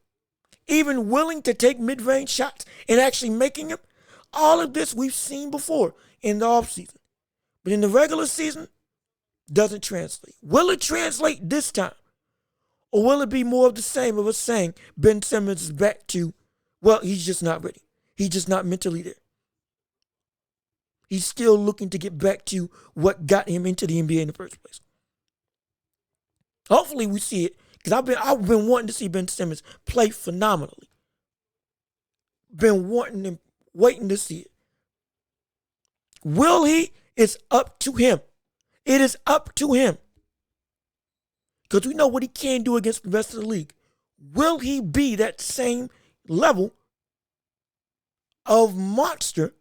[SPEAKER 1] even willing to take mid-range shots and actually making them. All of this we've seen before in the offseason. But in the regular season, doesn't translate. Will it translate this time? Or will it be more of the same of us saying Ben Simmons is back to, well, he's just not ready. He's just not mentally there. He's still looking to get back to what got him into the NBA in the first place. Hopefully we see it, because I've been wanting to see Ben Simmons play phenomenally. Been wanting and waiting to see it. Will he? It's up to him. It is up to him. Because we know what he can do against the rest of the league. Will he be that same level of monster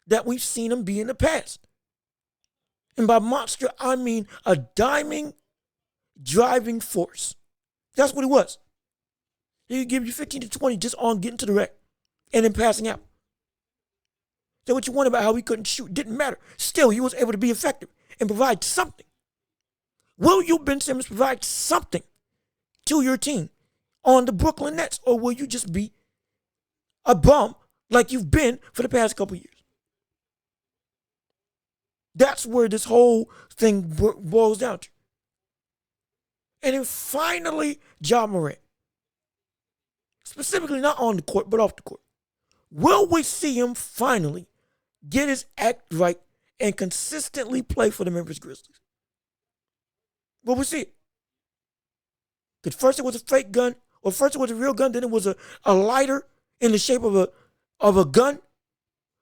[SPEAKER 1] that we've seen him be in the past? And by monster, I mean a diming, driving force. That's what he was. He could give you 15 to 20 just on getting to the rack and then passing out. So what you want about how he couldn't shoot didn't matter. Still, he was able to be effective and provide something. Will you, Ben Simmons, provide something to your team on the Brooklyn Nets, or will you just be a bum like you've been for the past couple years? That's where this whole thing boils down to. And then finally, Ja Morant. Specifically not on the court, but off the court. Will we see him finally get his act right and consistently play for the Memphis Grizzlies? Will we see it? Because first it was a fake gun, or first it was a real gun, then it was a lighter in the shape of a gun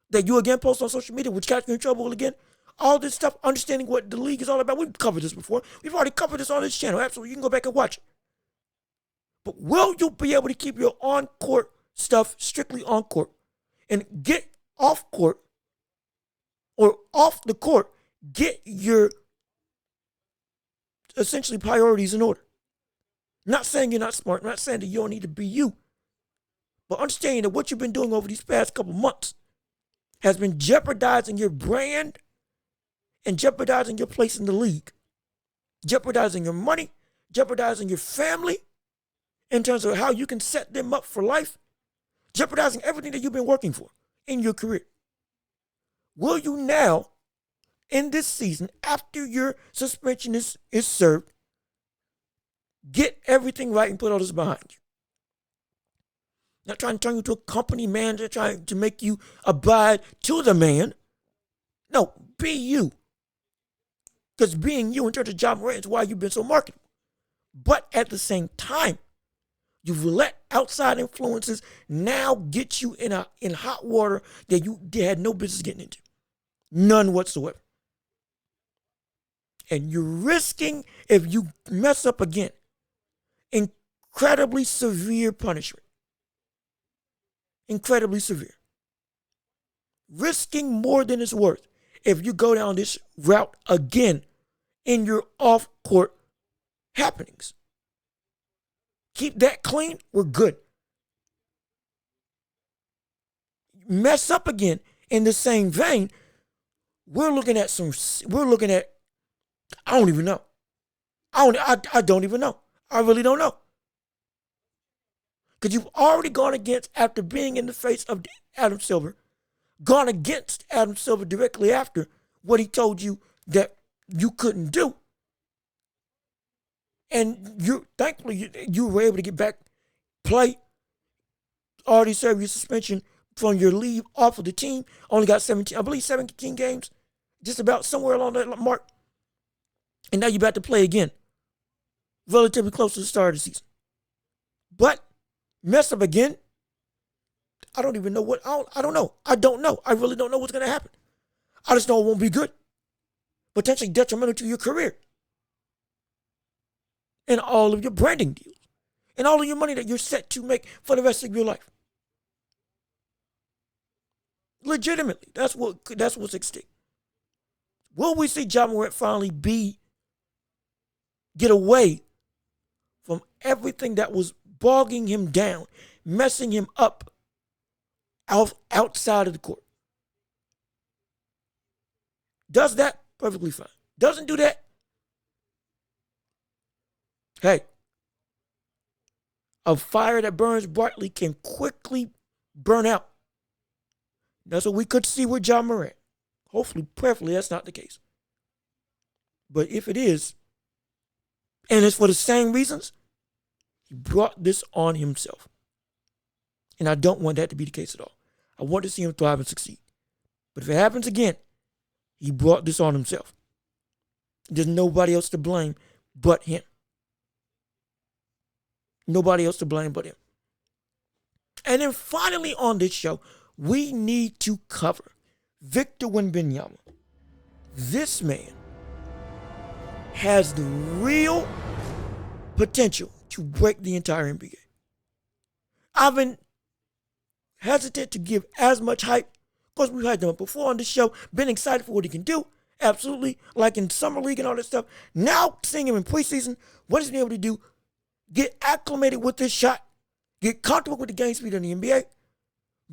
[SPEAKER 1] that you again post on social media, which got you in trouble again. All this stuff, understanding what the league is all about. We've covered this before. We've already covered this on this channel. Absolutely. You can go back and watch it. But will you be able to keep your on-court stuff strictly on court and get off court or off the court, get your essentially priorities in order? Not saying you're not smart, not saying that you don't need to be you, but understanding that what you've been doing over these past couple months has been jeopardizing your brand and jeopardizing your place in the league, jeopardizing your money, jeopardizing your family in terms of how you can set them up for life, jeopardizing everything that you've been working for in your career. Will you now, in this season, after your suspension is served, get everything right and put all this behind you? Not trying to turn you to a company manager, trying to make you abide to the man. No, be you. Because being you in terms of Ja Morant is why you've been so marketable. But at the same time, you've let outside influences now get you in hot water that you had no business getting into. None whatsoever. And you're risking, if you mess up again, incredibly severe punishment. Incredibly severe. Risking more than it's worth if you go down this route again in your off-court happenings. Keep that clean, we're good. Mess up again in the same vein, we're looking at, I don't even know. I don't even know. I really don't know. Because you've already gone against, after being in the face of Adam Silver, gone against Adam Silver directly after what he told you that you couldn't do. And thankfully you were able to get back, play, already served your suspension from your leave off of the team. Only got 17 games, just about somewhere along that mark. And now you're about to play again, relatively close to the start of the season. But mess up again, I don't even know what, I don't know. I don't know. I really don't know what's going to happen. I just know it won't be good. Potentially detrimental to your career. And all of your branding deals. And all of your money that you're set to make for the rest of your life. Legitimately, that's what's at stake. Will we see Ja Morant finally get away from everything that was bogging him down, messing him up outside of the court? Does that, perfectly fine. Doesn't do that, hey, a fire that burns brightly can quickly burn out. That's what we could see with Ja Morant. Hopefully, prayerfully, that's not the case. But if it is, and it's for the same reasons, he brought this on himself. And I don't want that to be the case at all. I want to see him thrive and succeed. But if it happens again, he brought this on himself. There's nobody else to blame but him. Nobody else to blame but him. And then finally on this show, we need to cover Victor Wembanyama. This man has the real potential to break the entire NBA. I've been hesitant to give as much hype. Of course, we've had them before on the show. Been excited for what he can do. Absolutely. Like in Summer League and all that stuff. Now, seeing him in preseason, what he's been able to do, get acclimated with this shot, get comfortable with the game speed in the NBA,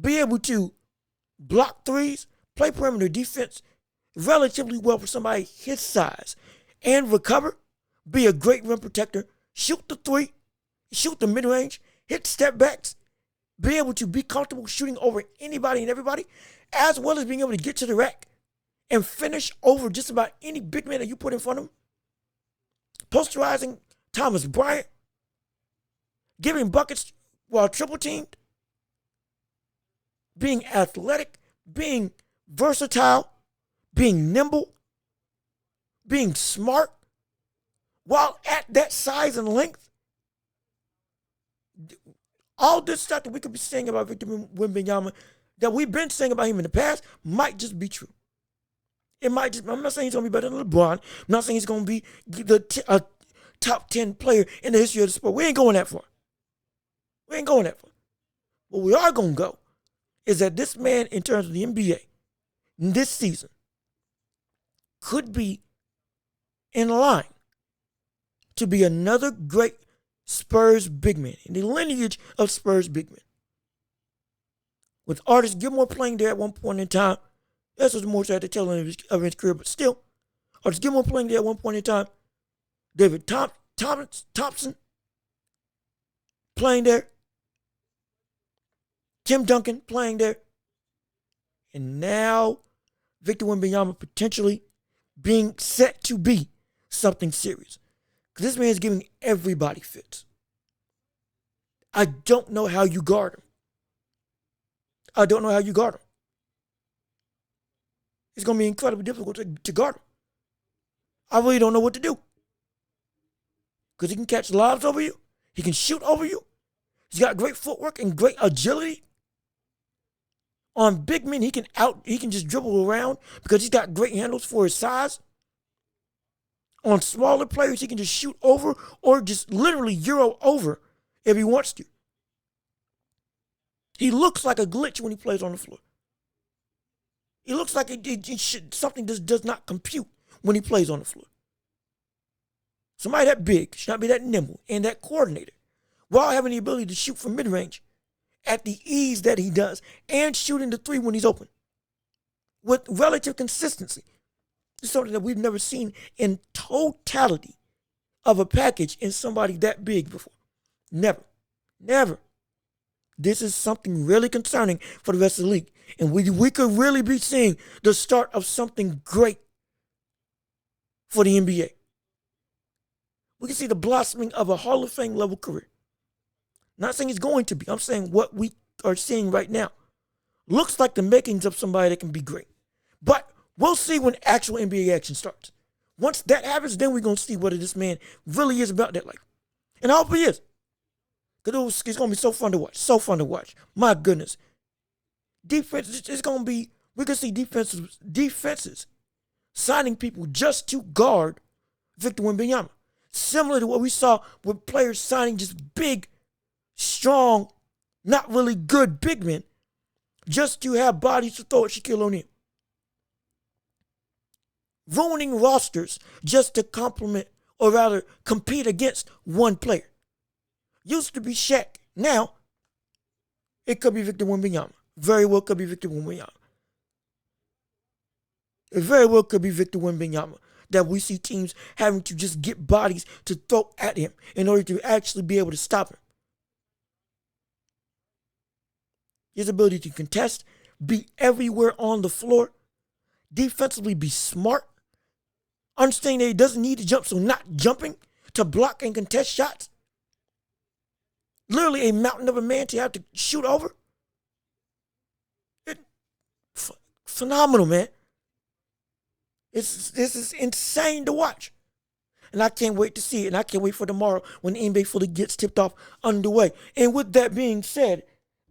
[SPEAKER 1] be able to block threes, play perimeter defense relatively well for somebody his size, and recover, be a great rim protector, shoot the three, shoot the mid-range, hit step backs, be able to be comfortable shooting over anybody and everybody, as well as being able to get to the rack and finish over just about any big man that you put in front of him. Posterizing Thomas Bryant, giving buckets while triple teamed, being athletic, being versatile, being nimble, being smart, while at that size and length. All this stuff that we could be saying about Victor Wembanyama, that we've been saying about him in the past, might just be true. It might just, I'm not saying he's going to be better than LeBron. I'm not saying he's going to be a top 10 player in the history of the sport. We ain't going that far. We ain't going that far. What we are going to go is that this man, in terms of the NBA, this season, could be in line to be another great Spurs big man, in the lineage of Spurs big men. With Artis Gilmore playing there at one point in time, this was more sad to tell of his career, but still, Artis Gilmore playing there at one point in time, David Thompson playing there, Tim Duncan playing there, and now Victor Wembanyama potentially being set to be something serious. Because this man is giving everybody fits. I don't know how you guard him. I don't know how you guard him. It's going to be incredibly difficult to guard him. I really don't know what to do. Because he can catch lobs over you. He can shoot over you. He's got great footwork and great agility. On big men, he can just dribble around because he's got great handles for his size. On smaller players, he can just shoot over or just literally euro over if he wants to. He looks like a glitch when he plays on the floor. He looks like something just does not compute when he plays on the floor. Somebody that big should not be that nimble and that coordinated while having the ability to shoot from mid-range at the ease that he does and shooting the three when he's open with relative consistency. It's something that we've never seen in totality of a package in somebody that big before. Never. Never. This is something really concerning for the rest of the league. And we could really be seeing the start of something great for the NBA. We can see the blossoming of a Hall of Fame level career. Not saying he's going to be. I'm saying what we are seeing right now looks like the makings of somebody that can be great. But we'll see when actual NBA action starts. Once that happens, then we're going to see whether this man really is about that life. And I hope he is. Because it's going to be so fun to watch. So fun to watch. My goodness. Defense, it's going to be, we can see defenses signing people just to guard Victor Wembanyama. Similar to what we saw with players signing just big, strong, not really good big men just to have bodies to throw at Shaquille O'Neal. Ruining rosters just to complement or rather compete against one player. Used to be Shaq. Now, it could be Victor Wembanyama. Very well could be Victor Wembanyama. It very well could be Victor Wembanyama that we see teams having to just get bodies to throw at him in order to actually be able to stop him. His ability to contest, be everywhere on the floor, defensively be smart, understanding that he doesn't need to jump, so not jumping to block and contest shots. Literally a mountain of a man to have to shoot over. Phenomenal, man. This is insane to watch. And I can't wait to see it. And I can't wait for tomorrow when the NBA fully gets tipped off underway. And with that being said,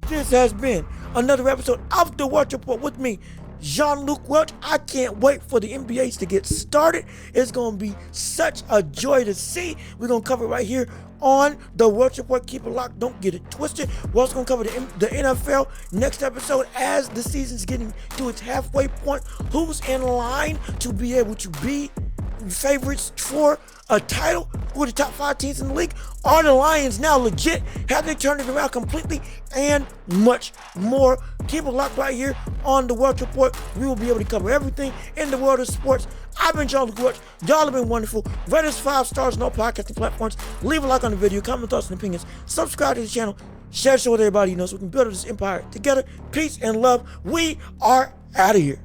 [SPEAKER 1] this has been another episode of The Welch Report with me, Jean-Luc Welch. I can't wait for the NBAs to get started. It's going to be such a joy to see. We're going to cover it right here on The Welch Report. Keep it locked. Don't get it twisted. We're also going to cover the NFL next episode as the season's getting to its halfway point. Who's in line to be able to be favorites for a title? Who are the top 5 teams in the league? Are the Lions now legit? Have they turned it around completely? And much more. Keep it locked right here on The Welch Report. We will be able to cover everything in the world of sports. I've been Jean-Luc Welch. Y'all have been wonderful. Rate us 5 stars on all podcasting platforms. Leave a like on the video. Comment thoughts and opinions. Subscribe to the channel. Share the show with everybody you know so we can build this empire together. Peace and love. We are out of here.